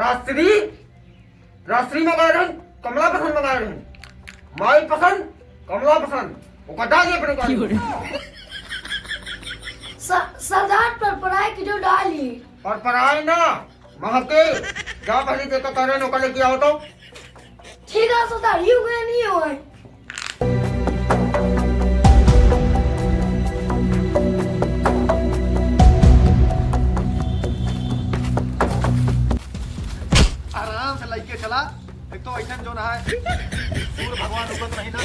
राश्री राश्री मंगा रहे कमला पसंद मंगा रहे माई पसंद कमला पसंद वो कटा दिए अपने गाड़ी सरदार पर पढ़ाई की जो डाली और पढ़ाई ना महके जा पहले देखो करे नौकर लेके आओ तो ठीक है सरदार यूं गए नहीं हुए आराम से लेके चला एक तो ऐसा जो ना है सूर्य भगवान रुकत नहीं ना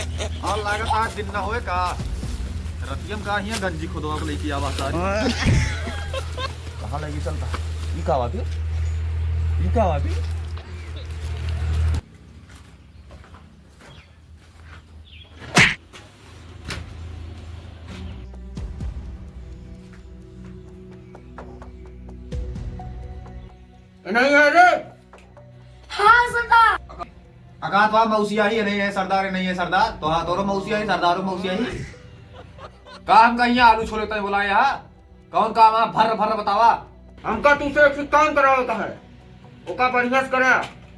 और लागत आज दिन ना होए का रतियम का ही गंजी खुदवा को लेके आवा सारी कहां लेके चलता ई का बात है ई का बात है नहीं है रे हाँ सरदार अगात वहाँ मौसिया ही नहीं है सरदार नहीं है सरदार तो हाँ दोनों मौसिया ही सरदारों मौसिया ही काम कहीं आलू छोले तो बोला यहाँ कौन काम है भर भर बतावा हमका तुझसे एक काम करा होता है ओका बढ़िया से करा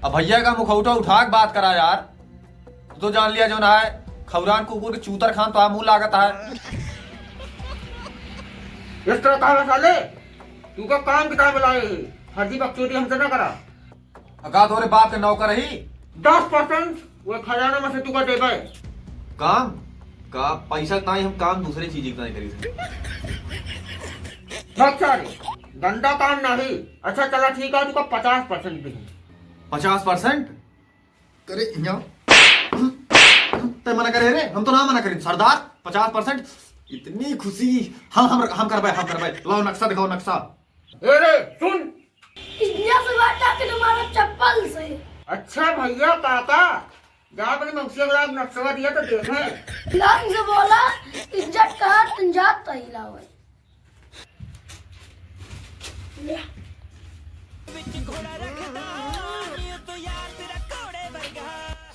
अब भैया का मुखौटा उठा के बात करा यार तो जान लिया जो ना है खबरान कुकुर के चूतर खान तो मुंह लागत है इस तरह कहा साले तू का काम किताब बुलाए फर्जी बकचोदी हमसे ना करा अगा तोरे बाप के नौकर ही 10% वो खजाना में से तू का देबे काम का पैसा नहीं हम काम दूसरे चीज की नहीं करी अच्छा रे गंदा काम नहीं अच्छा चला ठीक है तू का 50% भी 50% करे ते मना करे रे हम तो ना मना करें सरदार 50% इतनी खुशी हम करबे लाओ नक्शा दिखाओ नक्शा ए रे सुन इंडिया से बाटा के तुम्हारा चप्पल से अच्छा भैया काका जा अपने मौसी का नक्शा दिया तो देखे ढंग से बोला इज्जत का तंजात तहिला हुआ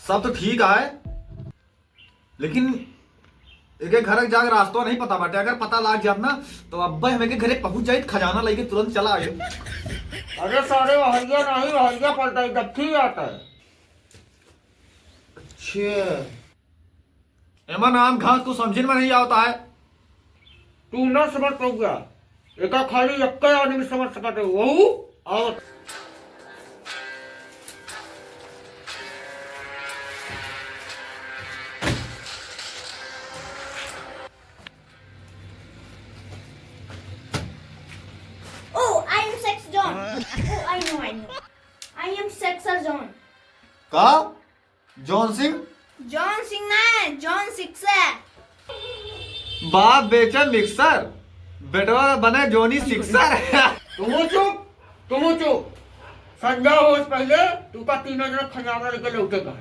सब तो ठीक है लेकिन एक घर जाकर रास्ता नहीं पता बाटे अगर पता लाग जात ना तो अब्बा हमें के घरे पहुंच जाए खजाना लेके तुरंत चला आए अरे सारे वहरिया नहीं वहरिया पलटा गट्ठी आता है अच्छे एमा नाम घास को समझने में नहीं आता है तू ना समझ पाऊंगा एका खाली एक आदमी समझ सकते वहू और Oh, I am Sex John. Oh, I know. I am Sexer John. का जॉन सिंह John Singh ना है, John Sixer. बाप बेचा मिक्सर बेटवा बने जोनी सिक्सर तुम चुप संजा हो पहले तू का तीनों जन खजाना लेके लौटेगा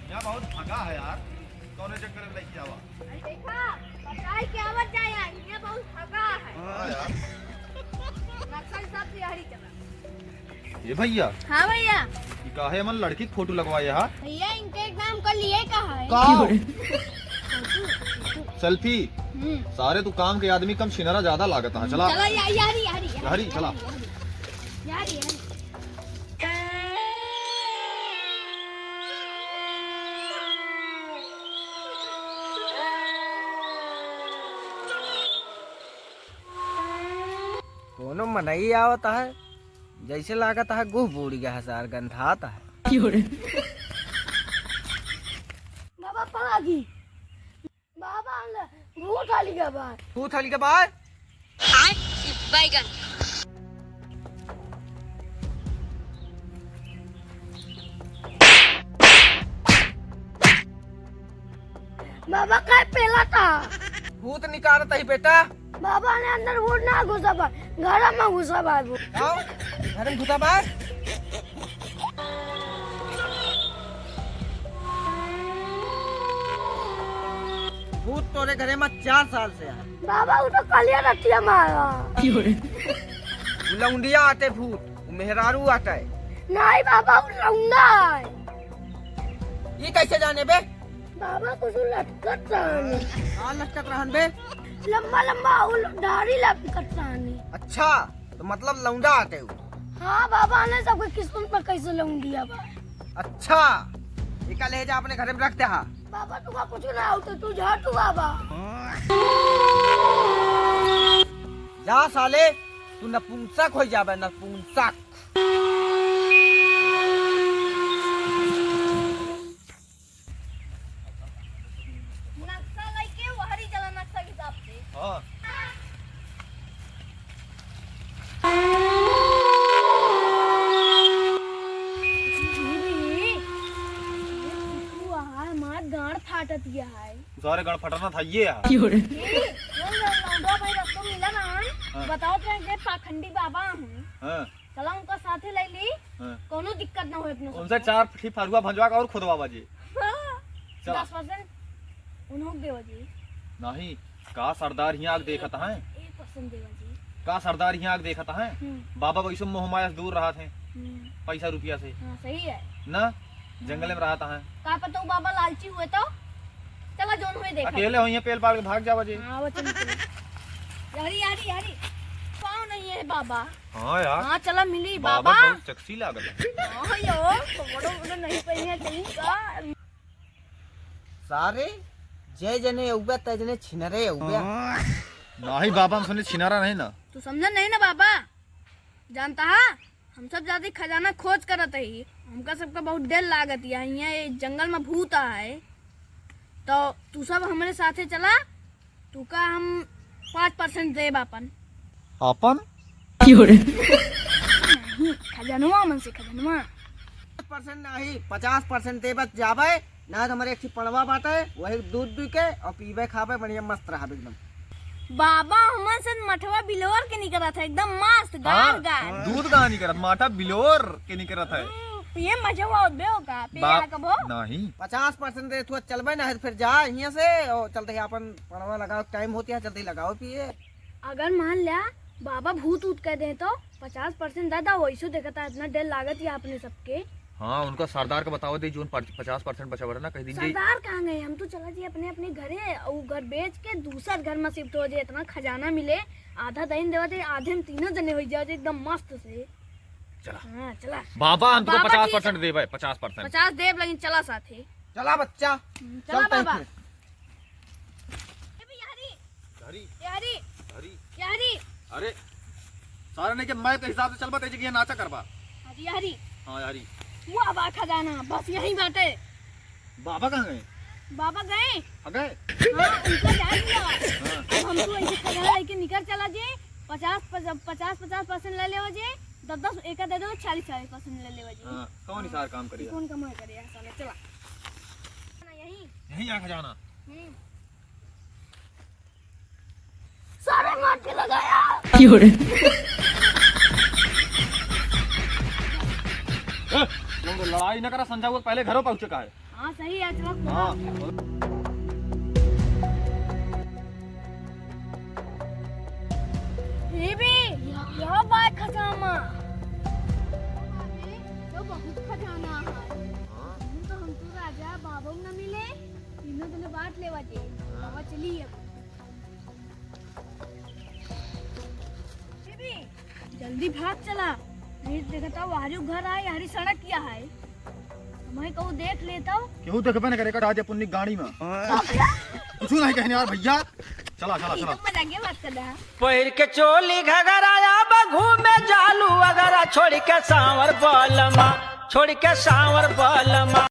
यहाँ बहुत भगा है यार कौन चक्कर में लेके आवा देखा, पटाई की आवाज जाया, ये बहुत भगा है। हाँ यार नक्शा हिसाब से यही चला। ये भैया हाँ भैया, ये का है मन लड़की की फोटो लगवाए यहाँ भैया इनके एग्जाम कर लिए कहा है? सेल्फी सारे तू काम के आदमी कम छिनरा ज्यादा लागत है चला चलो यारी हरी चला यारी कोनो मनई आवता है जैसे लागत है गुह बूढ़ गया है सार गंधाता है बाबा पलागी बाबा भूत वाली का बात तू थली के बाद बैगन बाबा का पहला था भूत निकालता ही बेटा बाबा ने अंदर वोट ना घुसा पा घर में घुसा पा वो आओ घर में घुसा बार भूत तोरे घरे में 4 साल से है बाबा वो तो कलिया रतिया मारा लौंडिया आते भूत मेहरारू आते नहीं बाबा वो लौंडा है ये कैसे जाने बे? बाबा कुछ लटकत रहनी। हाँ लटकत रहन बे। लंबा लंबा दाढ़ी लटकत रहनी। अच्छा तो मतलब लौंडा आते हो। हाँ बाबा ने सबके किस्मत में कैसे लौंग दिया बा। अच्छा इका ले जा अपने घर में रखते हा। बाबा तुका कुछ ना होता तू जा तू बाबा। जा साले तू नपुंसक हो जाबे नपुंसक। नक्शा लेके वहारी चला नक्शा के हिसाब से। हाँ गाड़ फाटत गया है। सारे गण फटना था ये यार। लौंडा भाई रास्ता मिला ना। हाँ। बताओ तो पाखंडी बाबा हूँ। हाँ चला उनका साथे ले ली। हाँ। कोनो दिक्कत ना हो अपने उनसे 4 फीट फरुआ भंजवा का और खुदवा बाजी। चला। 10% उन्होंने देवा जी। नहीं का सरदार यहाँ आग देखता है। 1% देवा जी। का सरदार यहाँ आग देखता है। बाबा वैसे मोह माया से दूर रहा थे पैसा रुपया से। हाँ सही है ना जंगल में रहता है। का पता बाबा लालची हुए तो चला जोन हुए देखा। अकेले हो यहाँ पेल पाल के भाग जावा जी। हाँ वो चली चली। यारी यारी यारी पाँव नहीं है बाबा। हाँ यार हाँ चला मिली बाबा बाबा। बहुत चक्सी लागल। हाँ यार तो बड़ो नहीं पहने चाहिए का। सारे जय जने उबे तजने छिनरे उबे। नहीं बाबा हम सुने छिनारा नहीं ना। तू समझा नहीं ना बाबा। जानता है हम सब ज्यादा खजाना खोज करत है। हमका सबका बहुत डर लागत है। यहाँ जंगल में भूत है तो तू सब हमारे साथे चला। तू का हम 5% देब अपन। अपन नहीं खजानवा मन से खजानवा। 50% नहीं 50% दे बस जाबे ना तो हमारे एक पड़वा बाटे वही दूध पी के और पीबे खाबे बढ़िया मस्त रहा एकदम। बाबा हमन से मठवा बिलोर के निकला था एकदम मस्त गार गार। दूध कहाँ नहीं करत माटा बिलोर के नहीं करत है। ये मजा हुआ बे होगा पिया कबो। नहीं 50% दे तू चलबे ना फिर जा यहाँ से और चलते ही अपन पड़वा लगाओ टाइम होती है जल्दी लगाओ पिए। अगर मान लिया बाबा भूत ऊत कह दे तो 50% दादा वैसे देखता है इतना डर लागत है अपने सबके। हाँ उनका सरदार का बताओ दे जो 50% बचा बड़ा ना कह दीजिए। सरदार कहाँ गए हम तो चला जी अपने अपने घरे और घर बेच के दूसरा घर में शिफ्ट हो जाए। इतना खजाना मिले आधा दही देवा थे आधे हम तीनों जने हो जाए एकदम मस्त से। चला हाँ चला बाबा हम तुमको बाबा 50% दे भाई 50%। 50 देव लेकिन चला साथे। चला बच्चा चला बाबा। हरी यारी हरी यारी अरे सारे ने के मैं के हिसाब से चलबा तेजी के नाचा करबा। हरी हरी हाँ यारी वो अब खजाना बस यही बाटे। बाबा कहाँ गए। बाबा गए गए हाँ उनका जान दिया। अब हम तो ऐसे खजाना लेके निकल चला जे 50% ले ले जे 10 एक दे दो 40% ले ले जे। हाँ कौन ही सारा काम करिए। कौन कमाई करिए साले चला यही यही आ खजाना। सारे मार के लगाया। लोग लड़ाई न करा संजा हुआ पहले घरों पहुंच चुका है। हाँ सही है चलो। हाँ ये भी यह बात खजाना तो बहुत खजाना है। तो हम तो राजा बाबू न मिले तीनों दिन बात लेवा जे बाबा चलिए जल्दी भाग चला नहीं देखता वारू घर आए हरी सड़क क्या है। हमें कहूँ देख लेता हूँ क्यों देखबे न करेगा राजा पुन्नी गाड़ी में कुछ नहीं कहने यार भैया। चला चला चला मजाक बात कर रहा। पहिर के चोली घगराया बघू में जालू अगरा छोड़ के सांवर बलमा छोड़ के सांवर बलमा।